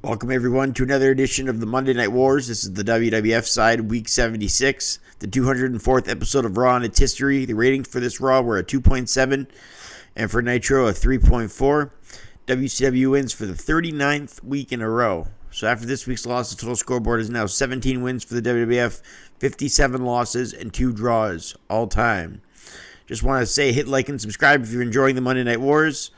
Welcome everyone to another edition of the Monday Night Wars. This is the WWF side, week 76, the 204th episode of Raw in its history. The ratings for this Raw were a 2.7 and for Nitro a 3.4. WCW wins for the 39th week in a row. So after this week's loss, the total scoreboard is now 17 wins for the WWF, 57 losses, and 2 draws all time. Just want to say hit like and subscribe if you're enjoying the Monday Night Wars.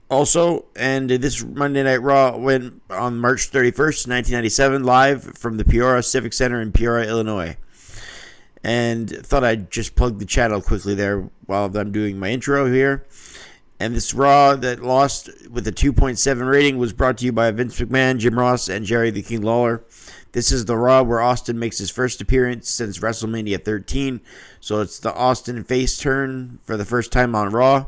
Also, and this Monday Night Raw went on March 31st, 1997, live from the Peoria Civic Center in Peoria, Illinois. And thought I'd just plug the channel quickly there while I'm doing my intro here. And this Raw that lost with a 2.7 rating was brought to you by Vince McMahon, Jim Ross, and Jerry the King Lawler. This is the Raw where Austin makes his first appearance since WrestleMania 13. So it's the Austin face turn for the first time on Raw.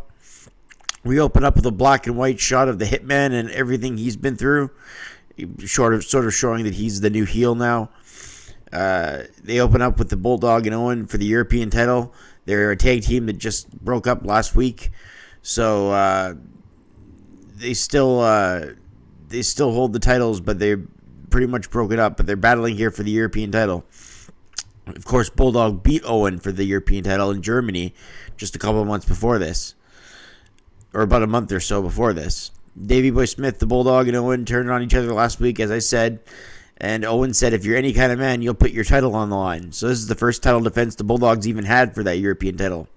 We open up with a black and white shot of the Hitman and everything he's been through, sort of showing that he's the new heel now. They open up with the Bulldog and Owen for the European title. They're a tag team that just broke up last week, so they still hold the titles, but they're pretty much broken up. But they're battling here for the European title. Of course, Bulldog beat Owen for the European title in Germany just a couple of months before this. Or about a month or so before this. Davey Boy Smith, the Bulldog, and Owen turned on each other last week, as I said. And Owen said, if you're any kind of man, you'll put your title on the line. So this is the first title defense the Bulldogs even had for that European title.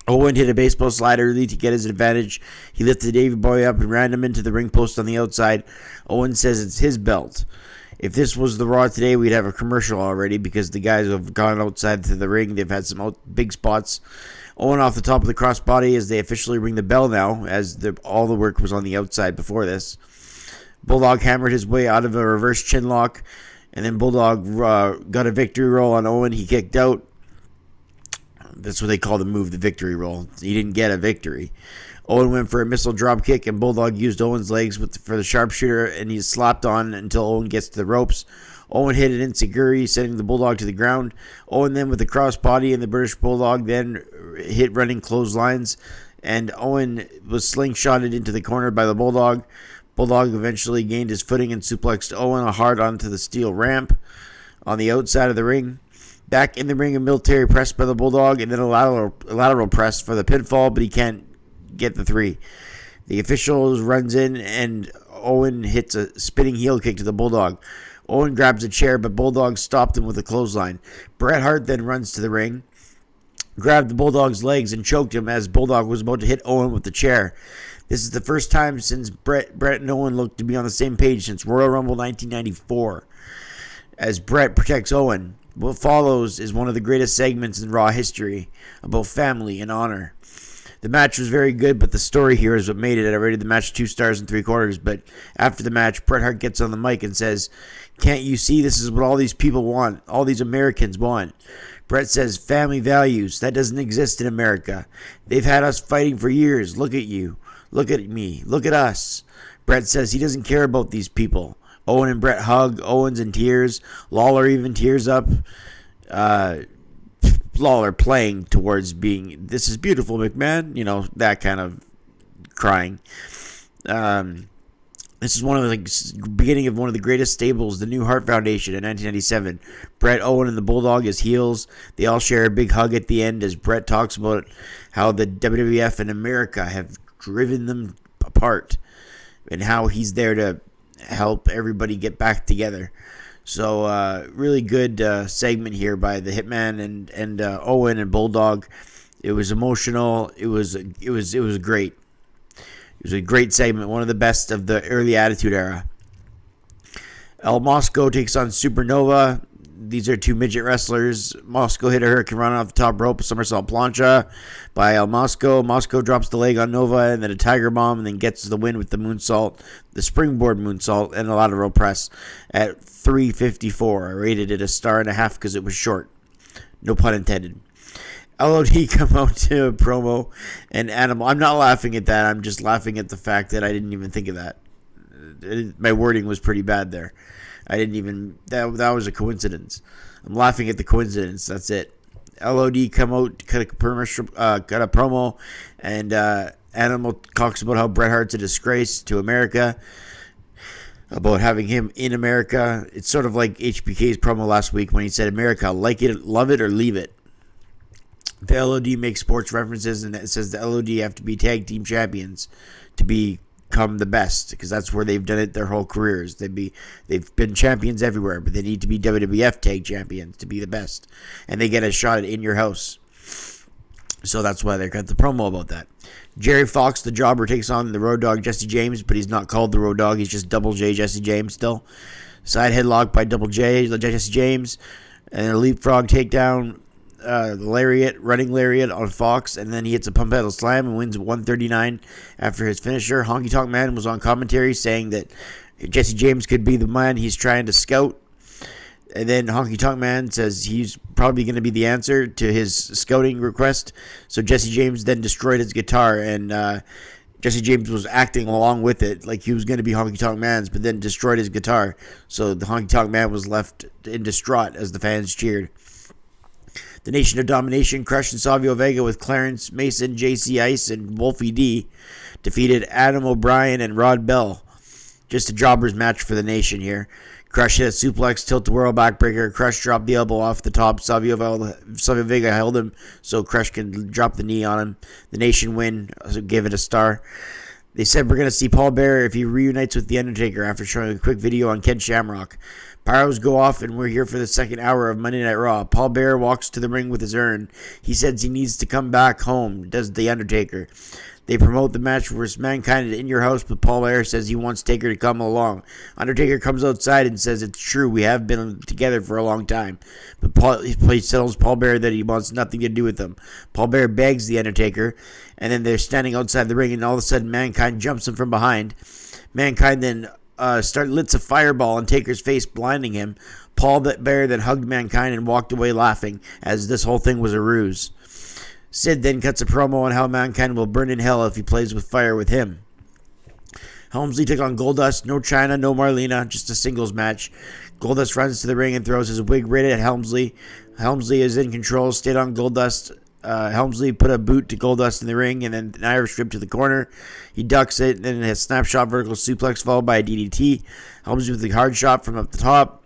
Owen hit a baseball slide early to get his advantage. He lifted Davey Boy up and ran him into the ring post on the outside. Owen says it's his belt. If this was the Raw today, we'd have a commercial already because the guys have gone outside to the ring. They've had some big spots. Owen off the top of the crossbody as they officially ring the bell now, as all the work was on the outside before this. Bulldog hammered his way out of a reverse chinlock, and then Bulldog got a victory roll on Owen. He kicked out. That's what they call the move, the victory roll. He didn't get a victory. Owen went for a missile drop kick, and Bulldog used Owen's legs for the sharpshooter, and he's slapped on until Owen gets to the ropes. Owen hit an enziguri, sending the Bulldog to the ground. Owen then with the crossbody, and the British Bulldog then hit running clotheslines, and Owen was slingshotted into the corner by the Bulldog. Bulldog eventually gained his footing and suplexed Owen hard onto the steel ramp on the outside of the ring. Back in the ring, a military press by the Bulldog, and then a lateral press for the pinfall, but he can't get the 3. The official runs in, and Owen hits a spinning heel kick to the Bulldog. Owen grabs a chair, but Bulldog stopped him with a clothesline. Bret Hart then runs to the ring, grabbed the Bulldog's legs, and choked him as Bulldog was about to hit Owen with the chair. This is the first time since Bret and Owen looked to be on the same page since Royal Rumble 1994. As Bret protects Owen, what follows is one of the greatest segments in Raw history about family and honor. The match was very good, but the story here is what made it. I rated the match 2 stars and 3/4, but after the match, Bret Hart gets on the mic and says, "Can't you see this is what all these people want, all these Americans want?" Bret says, "Family values, that doesn't exist in America. They've had us fighting for years. Look at you. Look at me. Look at us." Bret says he doesn't care about these people. Owen and Bret hug. Owen's in tears. Lawler even tears up. Lawler playing towards being, "This is beautiful, McMahon," that kind of crying. This is one of the beginning of one of the greatest stables, the new Hart Foundation in 1997. Bret, Owen, and the Bulldog as heels. They all share a big hug at the end as Bret talks about how the WWF and America have driven them apart and how he's there to help everybody get back together. So really good segment here by the Hitman and Owen and Bulldog. It was emotional. It was great. It was a great segment, one of the best of the early Attitude Era. El Mosco takes on Supernova. These are 2 midget wrestlers. Mosco hit a Hurricane Run off the top rope, a somersault plancha by El Mosco. Mosco drops the leg on Nova and then a Tiger Bomb, and then gets the win with the moonsault, the springboard moonsault, and a lateral press at 3:54. I rated it 1.5 stars because it was short. No pun intended. LOD come out to a promo, and Animal. I'm not laughing at that. I'm just laughing at the fact that I didn't even think of that. My wording was pretty bad there. I didn't even. That was a coincidence. I'm laughing at the coincidence. That's it. LOD come out, cut a promo, and Animal talks about how Bret Hart's a disgrace to America. about having him in America. It's sort of like HBK's promo last week when he said, America, like it, love it, or leave it. The LOD makes sports references, and it says the LOD have to be tag team champions to become the best, because that's where they've done it their whole careers. They've been champions everywhere, but they need to be WWF tag champions to be the best, and they get a shot at In Your House. So that's why they got the promo about that. Jerry Fox, the jobber, takes on the Road Dogg Jesse James, but he's not called the Road Dogg. He's just Double J Jesse James still. Side headlock by Double J Jesse James, and a leapfrog takedown. Running lariat on Fox, and then he hits a pump handle slam and wins 139 after his finisher. Honky Tonk Man was on commentary saying that Jesse James could be the man he's trying to scout, and then Honky Tonk Man says he's probably going to be the answer to his scouting request. So Jesse James then destroyed his guitar, and Jesse James was acting along with it like he was going to be Honky Tonk Man's, but then destroyed his guitar. So the Honky Tonk Man was left in distraught as the fans cheered. The Nation of Domination, Crush and Savio Vega with Clarence Mason, JC Ice, and Wolfie D defeated Adam O'Brien and Rod Bell. Just a jobber's match for the Nation here. Crush hit a suplex, tilt-a-whirl backbreaker. Crush dropped the elbow off the top. Savio Vega held him so Crush can drop the knee on him. The Nation win, so give it a star. They said we're going to see Paul Bearer if he reunites with The Undertaker after showing a quick video on Ken Shamrock. Pyros go off, and we're here for the second hour of Monday Night Raw. Paul Bearer walks to the ring with his urn. He says he needs to come back home, does The Undertaker. They promote the match versus Mankind at In Your House, but Paul Bearer says he wants Taker to come along. Undertaker comes outside and says it's true, we have been together for a long time. But he tells Paul Bearer that he wants nothing to do with him. Paul Bearer begs The Undertaker, and then they're standing outside the ring, and all of a sudden Mankind jumps him from behind. Mankind then lits a fireball on Taker's face, blinding him. Paul Bearer then hugged Mankind and walked away laughing, as this whole thing was a ruse. Sid then cuts a promo on how Mankind will burn in hell if he plays with fire with him. Helmsley took on Goldust. No China, no Marlena, just a singles match. Goldust runs to the ring and throws his wig right at Helmsley. Helmsley is in control, stayed on Goldust. Helmsley put a boot to Goldust in the ring, and then an Irish rip to the corner. He ducks it, and then a snapshot vertical suplex followed by a DDT. Helmsley with a hard shot from up the top.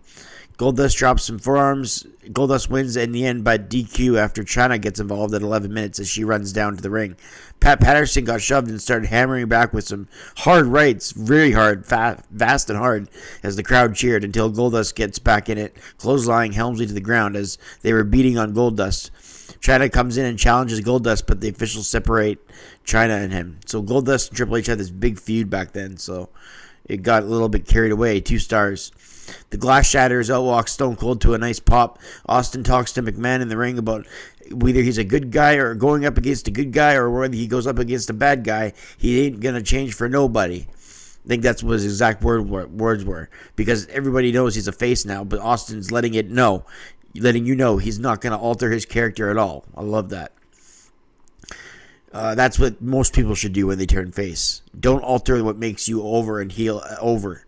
Goldust drops some forearms. Goldust wins in the end by DQ after Chyna gets involved at 11 minutes as she runs down to the ring. Pat Patterson got shoved and started hammering back with some hard rights, very hard, fast and hard, as the crowd cheered until Goldust gets back in it, clotheslining Helmsley to the ground as they were beating on Goldust. Chyna comes in and challenges Goldust, but the officials separate Chyna and him. So Goldust and Triple H had this big feud back then, so it got a little bit carried away. 2 stars. The glass shatters, outwalks Stone Cold to a nice pop. Austin talks to McMahon in the ring about whether he's a good guy or going up against a good guy or whether he goes up against a bad guy. He ain't going to change for nobody. I think that's what his exact words were. Because everybody knows he's a face now, but Austin's letting you know he's not going to alter his character at all. I love that. That's what most people should do when they turn face. Don't alter what makes you over and heel over.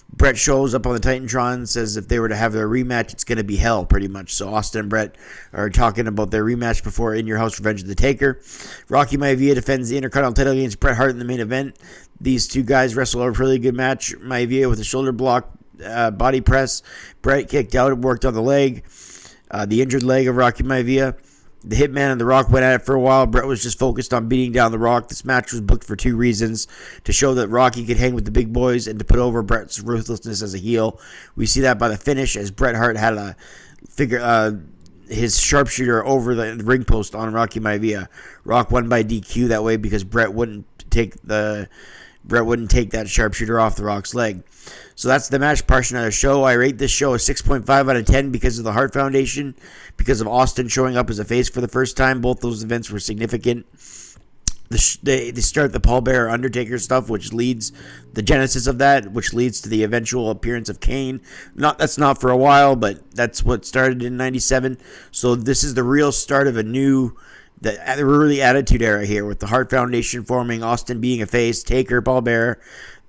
Bret shows up on the Titantron, says if they were to have their rematch, it's going to be hell, pretty much. So Austin and Bret are talking about their rematch before In Your House Revenge of the Taker. Rocky Maivia defends the Intercontinental title against Bret Hart in the main event. These two guys wrestle a really good match. Maivia with a shoulder block, body press. Bret kicked out and worked on the leg, the injured leg of Rocky Maivia. The Hitman and The Rock went at it for a while. Bret was just focused on beating down The Rock. This match was booked for 2 reasons: to show that Rocky could hang with the big boys and to put over Bret's ruthlessness as a heel. We see that by the finish, as Bret Hart had his sharpshooter over the ring post on Rocky Maivia. Rock won by DQ that way because Bret wouldn't take that sharpshooter off The Rock's leg. So that's the match portion of the show. I rate this show a 6.5 out of 10 because of the Hart Foundation, because of Austin showing up as a face for the first time. Both those events were significant. They start the Paul Bearer Undertaker stuff, which leads the genesis of that, which leads to the eventual appearance of Kane. That's not for a while, but that's what started in 97. So this is the real start of the early Attitude Era here, with the Hart Foundation forming, Austin being a face, Taker, Paul Bearer.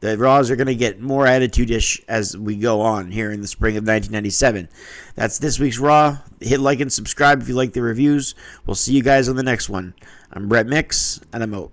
The Raws are going to get more attitude-ish as we go on here in the spring of 1997. That's this week's Raw. Hit like and subscribe if you like the reviews. We'll see you guys on the next one. I'm Brett Mix, and I'm out.